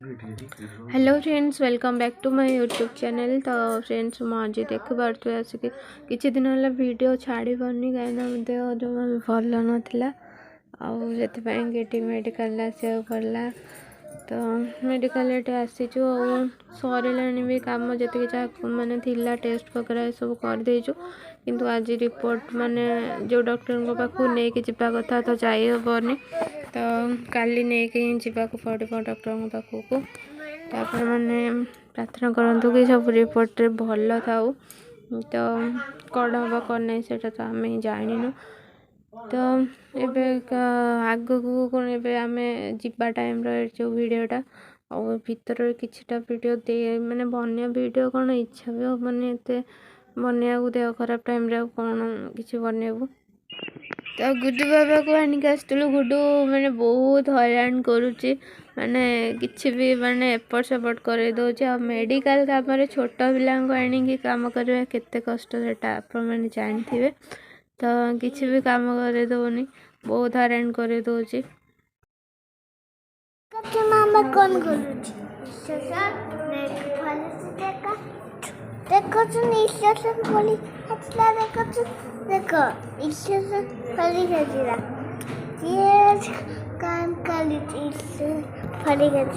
Hello friends, welcome back to my YouTube channel. तो friends मुझे देख पारे आसिक किसी दिन है वीडियो छाड़ी पार्नी कहीं मत जो भल नाला आती मेडिकल आसा पड़ा। तो मेडिकल आसीचु सरला भी कम जी जहाँ मैंने थिला टेस्ट वगैरह सब करदेचु किंतु आज रिपोर्ट माने जो डॉक्टर पाखु नहीं जावा कथा तो जाइबनी। तो काली नहीं जावाक पड़ो डॉक्टर पाखक। तापर मैंने प्रार्थना करूँ कि सब रिपोर्ट भल था। तो कौन हम कौन नहीं से तो आम जानू। तो एबे आग को कौन आम जा टाइम जो वीडियोटा और भीतर किछटा वीडियो दे माने बनिया वीडियो कौन इच्छा भी हेनी एत बनवा देह खराब टाइम कौन कि बनवा। तो गुड्डू बाबा को आनिक आसलु गुड्डू माने बहुत हैरान करुच्ची माने किछि भी माने एपट सेपट कर दौर। मेडिकल काम छोट पिला आनिक काम करवा केते कष्ट सेटा आप मैंने जानते। तो किछि भी काम कर दौनी बहुत हैरान कर दौर। मामा कौन करुच्ची देखो तू निश्चय बोली अच्छा देखो निश्चय फली गजिरा ये काम कर ली फली गजिरा।